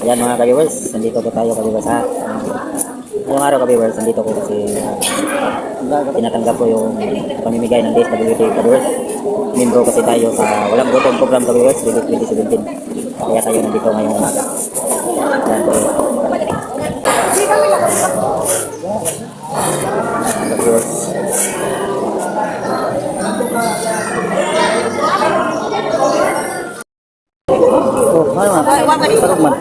Yan mga ka-viewers, nandito po tayo ka-viewers ha. Ngayong araw ka-viewers, nandito ko kasi tinatanggap ko yung pamimigay ng DSWD ka-viewers. Membro kasi tayo sa Walang Gutom program ka-viewers, 2017. Kaya tayo nandito ngayong umaga. Yan ka-viewers. Oh, ano nga? Sarap man.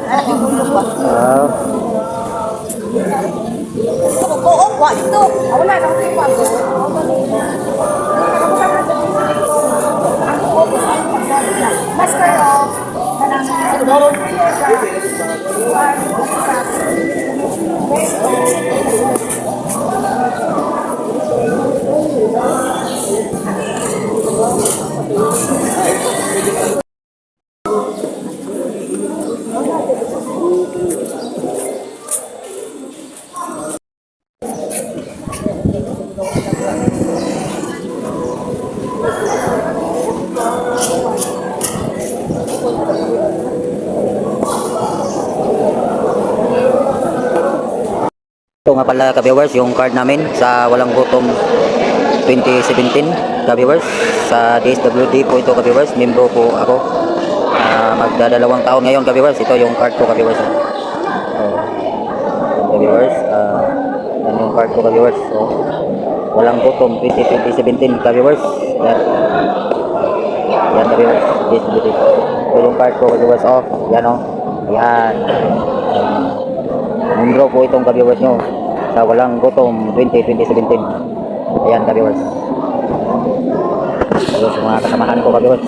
Wala nang iwago. Mas kayo, Ito nga pala ka-viewers, yung card namin sa Walang Gutom 2017 ka-viewers. Sa DSWD po ito ka-viewers, membro po ako. Magdadalawang taon ngayon ka-viewers. Ito yung card ko ka-viewers. Ka-viewers, yan yung card ko ka-viewers. So, Walang Gutom 2017 ka-viewers. Yan ka-viewers, DSWD. Ito yung card ko ka-viewers. Oh, yan o. Yan. Membro po itong ka-viewers nyo sa Walang Gutom 2017. Ayan ka-viewers. So, sa mga kasamahan ko ka-viewers,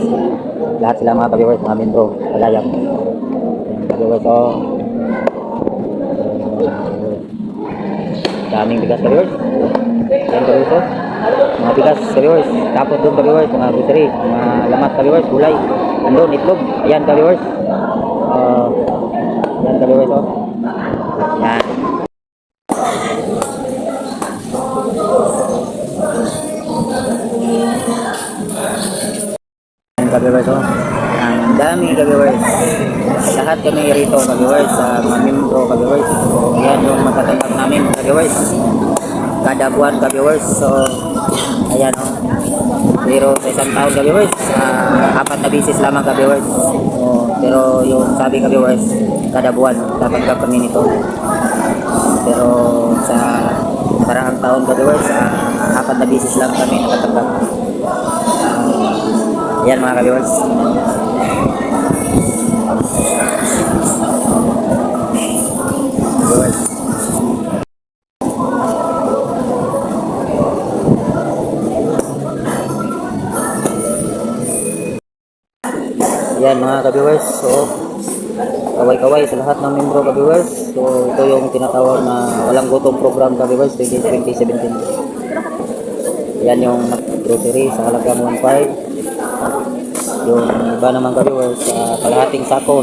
lahat sila mga ka-viewers, mga membro, kalayang. Ayan ka-viewers. So, daming bigas ka-viewers. Ayan ka-viewers. So, mga bigas ka-viewers. Tapos doon ka-viewers, mga grocery, mga lamat ka-viewers, gulay. Andun, itlog. Ayan ka-viewers. Ayan ka-viewers. So, yan. Ka-viewers, oh. Ang dami ka-viewers. Lahat kami rito ka-viewers, sa mga membro ka-viewers. Yan yung matatanggap namin ka-viewers. Kada buwan ka-viewers. So, ayan oh. Pero sa isang taon ka-viewers, 4 na bisis lamang ka-viewers. So, pero yung sabi ka-viewers, kada buwan tatanggap kami nito. Pero sa parang taon ka-viewers, 4 na bisis lang kami nakatanggap. Yan mga ka-viewers. Yan mga ka-viewers. So, kaway-kaway sa lahat ng membro ka-viewers. So, ito yung tinatawag na Walang Gutom program ka-viewers 2017. Yan yung grocery sa halagang 1.5. Yung iba naman ka-viewers, kalahating sako.